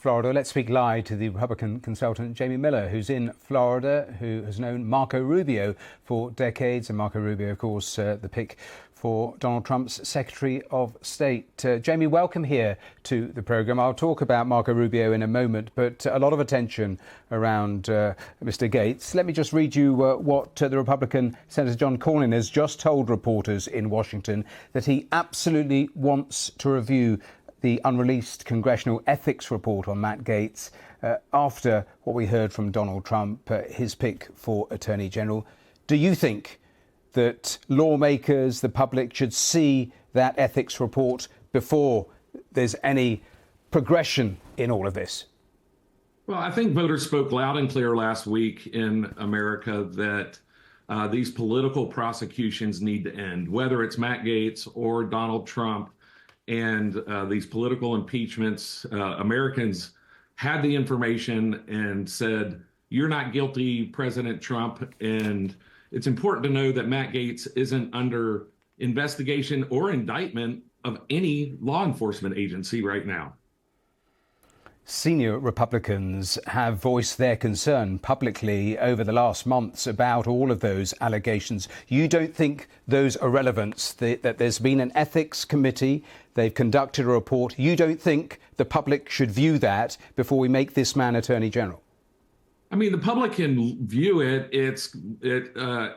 Florida. Let's speak live to the Republican consultant Jamie Miller, who's in Florida, who has known Marco Rubio for decades. And Marco Rubio, of course, the pick for Donald Trump's Secretary of State. Jamie, welcome here to the programme. I'll talk about Marco Rubio in a moment, but a lot of attention around Mr. Gates. Let me just read you what the Republican Senator John Cornyn has just told reporters in Washington, that he absolutely wants to review the unreleased congressional ethics report on Matt Gaetz after what we heard from Donald Trump, his pick for Attorney General. Do you think that lawmakers, the public, should see that ethics report before there's any progression in all of this? Well, I think voters spoke loud and clear last week in America that these political prosecutions need to end, whether it's Matt Gaetz or Donald Trump. And these political impeachments, Americans had the information and said, you're not guilty, President Trump. And it's important to know that Matt Gaetz isn't under investigation or indictment of any law enforcement agency right now. Senior Republicans have voiced their concern publicly over the last months about all of those allegations. You don't think those are relevant, that there's been an ethics committee, they've conducted a report. You don't think the public should view that before we make this man Attorney General? I mean, the public can view it. It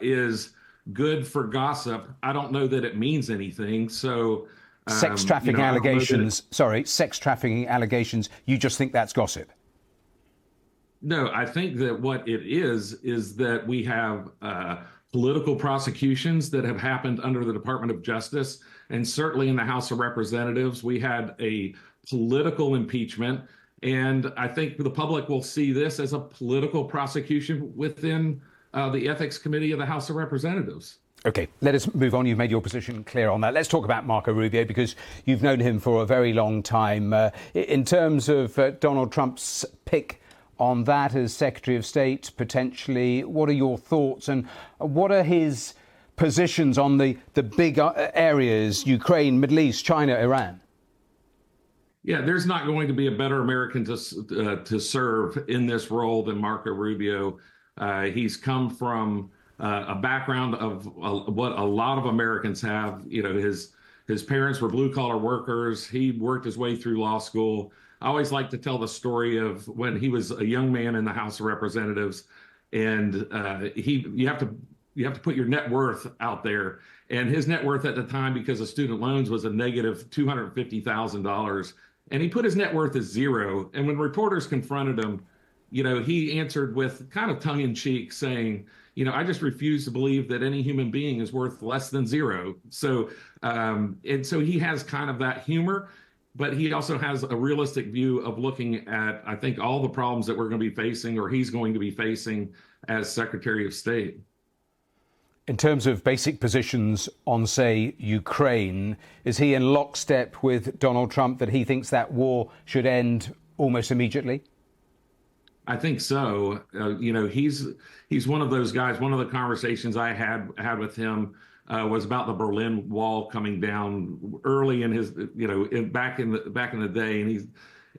is good for gossip. I don't know that it means anything. So sex trafficking allegations. Sex trafficking allegations. You just think that's gossip? No, I think that what it is that we have political prosecutions that have happened under the Department of Justice, and certainly in the House of Representatives, we had a political impeachment. And I think the public will see this as a political prosecution within the Ethics Committee of the House of Representatives. OK, let us move on. You've made your position clear on that. Let's talk about Marco Rubio, because you've known him for a very long time. In terms of Donald Trump's pick on that as Secretary of State, potentially, what are your thoughts and what are his positions on the big areas, Ukraine, Middle East, China, Iran? Yeah, there's not going to be a better American to serve in this role than Marco Rubio. He's come from a background of what a lot of Americans have. You know, his parents were blue collar workers. He worked his way through law school. I always like to tell the story of when he was a young man in the House of Representatives, and you have to put your net worth out there. And his net worth at the time, because of student loans, was a negative $250,000. And he put his net worth as zero. And when reporters confronted him, he answered with kind of tongue in cheek saying, I just refuse to believe that any human being is worth less than zero. So, and so he has kind of that humor, but he also has a realistic view of looking at, I think, all the problems that we're going to be facing, or he's going to be facing as Secretary of State. In terms of basic positions on, say, Ukraine, is he in lockstep with Donald Trump that he thinks that war should end almost immediately? I think so. He's one of those guys. One of the conversations I had with him was about the Berlin Wall coming down early in his, back in the day,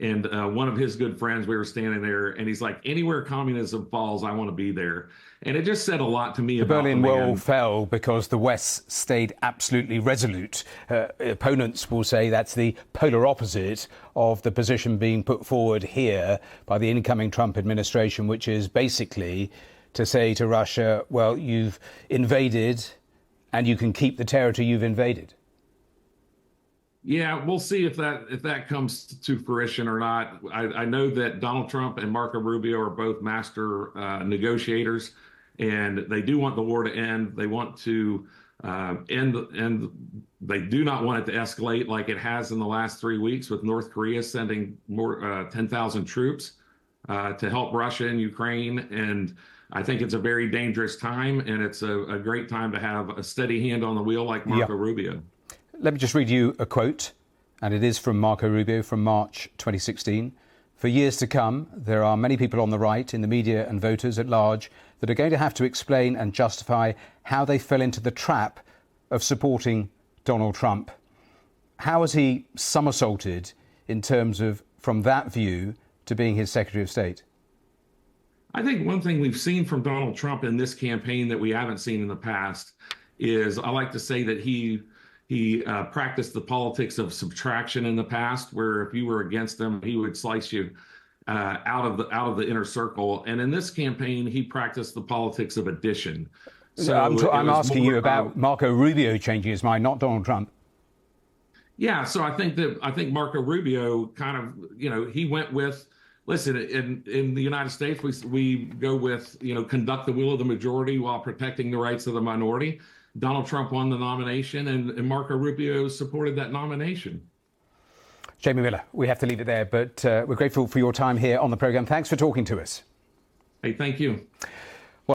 and one of his good friends, we were standing there, and he's like, anywhere communism falls, I want to be there. And it just said a lot to me. The Berlin Wall fell because the West stayed absolutely resolute. Opponents will say that's the polar opposite of the position being put forward here by the incoming Trump administration, which is basically to say to Russia, well, you've invaded and you can keep the territory you've invaded. Yeah, we'll see if that comes to fruition or not. I know that Donald Trump and Marco Rubio are both master negotiators, and they do want the war to end. They want to end, and they do not want it to escalate like it has in the last 3 weeks, with North Korea sending more 10,000 troops to help Russia and Ukraine. And I think it's a very dangerous time, and it's a great time to have a steady hand on the wheel like Marco Rubio. Let me just read you a quote, and it is from Marco Rubio from March 2016. For years to come, there are many people on the right, in the media and voters at large, that are going to have to explain and justify how they fell into the trap of supporting Donald Trump. How has he somersaulted in terms of, from that view, to being his Secretary of State? I think one thing we've seen from Donald Trump in this campaign that we haven't seen in the past is, I like to say that he practiced the politics of subtraction in the past, where if you were against him, he would slice you out of the inner circle. And in this campaign, he practiced the politics of addition. So I'm asking you about Marco Rubio changing his mind, not Donald Trump. Yeah, so I think Marco Rubio kind of, he went with, listen, in the United States, we go with, conduct the will of the majority while protecting the rights of the minority. Donald Trump won the nomination, and Marco Rubio supported that nomination. Jamie Miller, we have to leave it there, but we're grateful for your time here on the programme. Thanks for talking to us. Hey, thank you.